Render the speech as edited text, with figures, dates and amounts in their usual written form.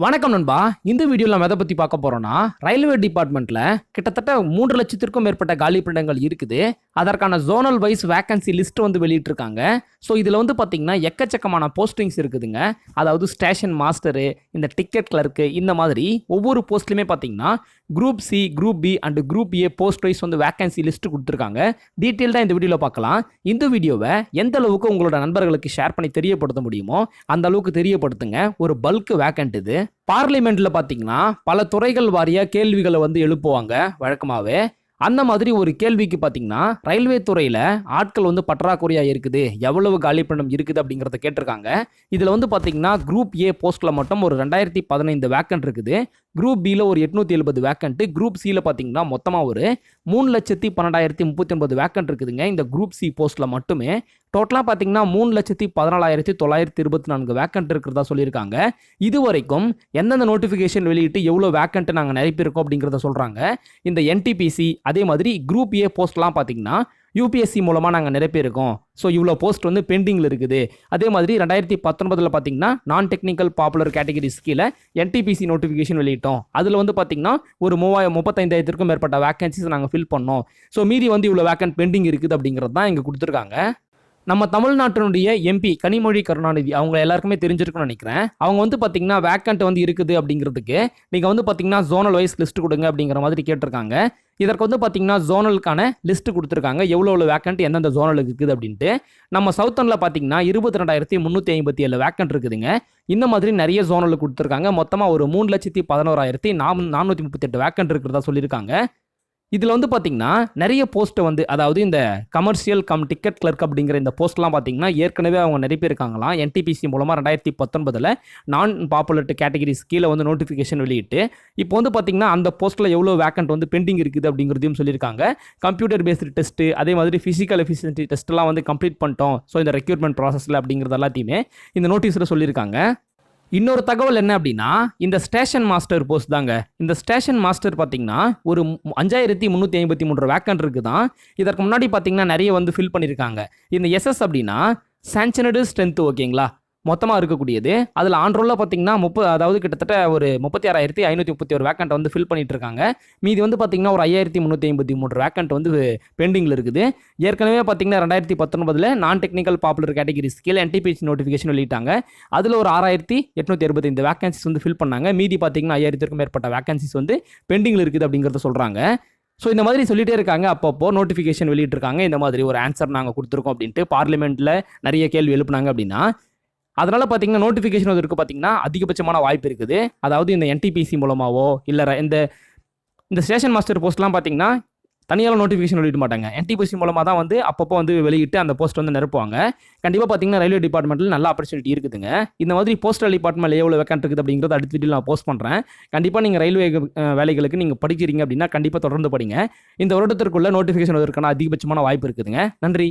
வணக்கம் நண்பா. இந்த வீடியோவில் நம்ம எதை பற்றி பார்க்க போகிறோம்னா, ரயில்வே டிபார்ட்மெண்ட்டில் கிட்டத்தட்ட 3 லட்சத்திற்கும் மேற்பட்ட காலி பணியிடங்கள் இருக்குது. அதற்கான ஜோனல் வைஸ் வேக்கன்சி லிஸ்ட் வந்து வெளியிட்டிருக்காங்க. ஸோ இதில் வந்து பார்த்தீங்கன்னா எக்கச்சக்கமான போஸ்டிங்ஸ் இருக்குதுங்க. அதாவது ஸ்டேஷன் மாஸ்டரு, இந்த டிக்கெட் கிளர்க்கு, இந்த மாதிரி ஒவ்வொரு போஸ்ட்லையுமே பார்த்தீங்கன்னா group C, group B and group A post wise வந்து வேக்கன்சி லிஸ்ட் கொடுத்துருக்காங்க. டீட்டெயில்டாக இந்த வீடியோவில் பார்க்கலாம். இந்த வீடியோவை எந்த அளவுக்கு உங்களோட நண்பர்களுக்கு ஷேர் பண்ணி தெரியப்படுத்த முடியுமோ அந்த அளவுக்கு தெரியப்படுத்துங்க. ஒரு பல்க் வேக்கன்ட் இது. பார்லிமெண்ட்ல பார்த்தீங்கன்னா பல துறைகள் வாரியா கேள்விகளை வந்து எழுப்புவாங்க வழக்கமாகவே. அந்த மாதிரி ஒரு கேள்விக்கு பார்த்தீங்கன்னா ரயில்வே துறையில் ஆட்கள் வந்து பற்றாக்குறையாக இருக்குது, எவ்வளவு காலிப்பணியிடம் இருக்குது அப்படிங்கிறத கேட்டிருக்காங்க. இதில் வந்து பார்த்தீங்கன்னா குரூப் ஏ போஸ்ட்டில் மட்டும் ஒரு 2015 வேக்கன்ட் இருக்குது. குரூப் பியில் ஒரு 870 வேக்கன்ட்டு. குரூப் சியில் பார்த்தீங்கன்னா மொத்தமாக ஒரு 3,12,039 வேக்கன்ட் இருக்குதுங்க. இந்த குரூப் சி போஸ்ட்டில் மட்டுமே டோட்டலாக பார்த்தீங்கன்னா 3,14,924 வேக்கன்ட் இருக்கிறதா சொல்லியிருக்காங்க. இது வரைக்கும் எந்தெந்த நோட்டிஃபிகேஷன் வெளியிட்டு எவ்வளோ வேக்கன்ட் நாங்கள் நிரப்பியிருக்கோம் அப்படிங்கிறத சொல்கிறாங்க. இந்த என்டிபிசி அதே மாதிரி குரூப் ஏ போஸ்ட்லாம் பார்த்தீங்கன்னா யூபிஎஸ்சி மூலமாக நாங்கள் நிரப்பியிருக்கோம். ஸோ இவ்வளோ போஸ்ட் வந்து பெண்டிங்கில் இருக்குது. அதே மாதிரி 2019 பார்த்தீங்கன்னா நான் டெக்னிக்கல் பாப்புலர் கேட்டகரிஸ் கீழே என்டிபிசி நோட்டிஃபிகேஷன் வெளியிட்டோம். அதில் வந்து பார்த்தீங்கன்னா ஒரு 35,000க்கும் மேற்பட்ட வேக்கன்சிஸ் நாங்கள் ஃபில் பண்ணோம். ஸோ மீதி வந்து இவ்வளோ வேக்கன்ட் பெண்டிங் இருக்குது அப்படிங்கிறது தான் இங்கே கொடுத்துருக்காங்க. நம்ம தமிழ்நாட்டினுடைய எம்பி கனிமொழி கருணாநிதி அவங்க எல்லாருக்குமே தெரிஞ்சிருக்குன்னு நினைக்கிறேன். அவங்க வந்து பார்த்தீங்கன்னா வேக்கன்ட் வந்து இருக்குது அப்படிங்கிறதுக்கு நீங்கள் வந்து பார்த்தீங்கன்னா ஜோனல் வைஸ் லிஸ்ட் கொடுங்க அப்படிங்கிற மாதிரி கேட்டிருக்காங்க. இதற்கு வந்து பார்த்தீங்கன்னா ஜோனலுக்கான லிஸ்ட் கொடுத்துருக்காங்க, எவ்வளோ வேக்கன்ட் எந்தெந்த ஜோனலுக்கு இருக்குது அப்படின்ட்டு. நம்ம சவுத்தனில் பார்த்தீங்கன்னா 22,357 வேக்கன்ட் இருக்குதுங்க. இந்த மாதிரி நிறைய ஜோனலுக்கு கொடுத்துருக்காங்க. மொத்தமாக ஒரு 3,11,438 வேக்கன்ட் இருக்கிறதா சொல்லியிருக்காங்க. இதில் வந்து பார்த்தீங்கன்னா நிறைய போஸ்ட்டை வந்து அதாவது இந்த கமர்ஷியல் டிக்கெட் கிளர்க் அப்படிங்கிற இந்த போஸ்ட்லாம் பார்த்தீங்கன்னா ஏற்கனவே அவங்க நிரப்பியிருக்காங்களாம். என்டிபிசி மூலமாக 2019 நான் பாப்புலர் கேட்டகரிஸ் கீழே வந்து நோட்டிஃபிகேஷன் வெளியிட்டு இப்போ வந்து பார்த்தீங்கன்னா அந்த போஸ்ட்டில் எவ்வளோ வேக்கன்ட் வந்து பெண்டிங் இருக்குது அப்படிங்கிறதையும் சொல்லியிருக்காங்க. கம்ப்யூட்டர் பேஸ்டு டெஸ்ட்டு அதே மாதிரி ஃபிசிக்கல் எஃபிஷியன்சி டெஸ்ட்லாம் வந்து கம்ப்ளீட் பண்ணிட்டோம். ஸோ இந்த ரெக்ரூட்மெண்ட் ப்ராசஸில் அப்படிங்கிறது எல்லாத்தையுமே இந்த நோட்டீஸில் சொல்லியிருக்காங்க. இன்னொரு தகவல் என்ன அப்படின்னா இந்த ஸ்டேஷன் மாஸ்டர் போஸ்ட் தாங்க. இந்த ஸ்டேஷன் மாஸ்டர் பார்த்தீங்கன்னா ஒரு 5,353 வேக்கன்ட் இருக்குதான். இதற்கு முன்னாடி பார்த்தீங்கன்னா நிறைய வந்து ஃபில் பண்ணியிருக்காங்க. இந்த எஸ்எஸ் அப்படின்னா சாங்ஷனடு ஸ்ட்ரென்த், ஓகேங்களா, மொத்தமாக இருக்கக்கூடியது. அதில் ஆன்ரோலில் பார்த்தீங்கன்னா அதாவது கிட்டத்தட்ட ஒரு 36,531 வேக்கன்ட் வந்து ஃபில் பண்ணிட்டு இருக்காங்க. மீதி வந்து பார்த்தீங்கன்னா ஒரு 5,353 வேக்கன்ட் வந்து பெண்டிங்கில் இருக்குது. ஏற்கனவே பார்த்தீங்கன்னா 2019 நான் டெக்னிக்கல் பாப்புலர் கேட்டகரிஸ் கீழே என்டிபிசி நோட்டிஃபிகேஷன் வெளியிட்டாங்க. அதில் ஒரு 6,865 வேக்கன்சிஸ் வந்து ஃபில் பண்ணாங்க. மீதி பார்த்தீங்கன்னா 5,000க்கும் மேற்பட்ட வேக்கன்சிஸ் வந்து பெண்டிங்கில் இருக்குது அப்படிங்கிறத சொல்கிறாங்க. ஸோ இந்த மாதிரி சொல்லிட்டே இருக்காங்க. அப்பப்போ நோட்டிஃபிகேஷன் வெளியிட்டிருக்காங்க. இந்த மாதிரி ஒரு ஆன்சர் நாங்கள் கொடுத்துருக்கோம் அப்படின்ட்டு பார்லிமெண்ட்டில் நிறைய கேள்வி எழுப்புனாங்க அப்படின்னா. அதனால் பார்த்தீங்கன்னா நோட்டிஃபிகேஷன் வந்து பார்த்தீங்கன்னா அதிகபட்சமான வாய்ப்பு இருக்குது. அதாவது இந்த என்டிபிசி மூலமாகவோ இல்லை இந்த ஸ்டேஷன் மாஸ்டர் போஸ்ட்லாம் பார்த்தீங்கன்னா தனியால் நோட்டிஃபிகேஷன் வெளியிட மாட்டாங்க. என்டிபிசி மூலமாக தான் வந்து அப்பப்போ வந்து வெளியிட்டு அந்த போஸ்ட் வந்து நிரப்புவாங்க. கண்டிப்பாக பார்த்தீங்கன்னா ரயில்வே டிபார்ட்மெண்ட்டில் நல்ல ஆப்பர்ச்சுனிட்டி இருக்குதுங்க. இந்த மாதிரி போஸ்டல் டிபார்ட்மெண்ட்டில் எவ்வளோ வேக்கன்ட் இருக்குது அப்படிங்கிறது அடுத்த வீடியோவில் நான் போஸ்ட் பண்ணுறேன். கண்டிப்பாக நீங்கள் ரயில்வே வேலைகளுக்கு நீங்கள் படிக்கிறீங்க அப்படின்னா கண்டிப்பாக தொடர்ந்து படிங்க. இந்த வருடத்திற்குள்ள நோட்டிஃபிகேஷன் வருவதற்கான அதிகபட்சமான வாய்ப்பு இருக்குதுங்க. நன்றி.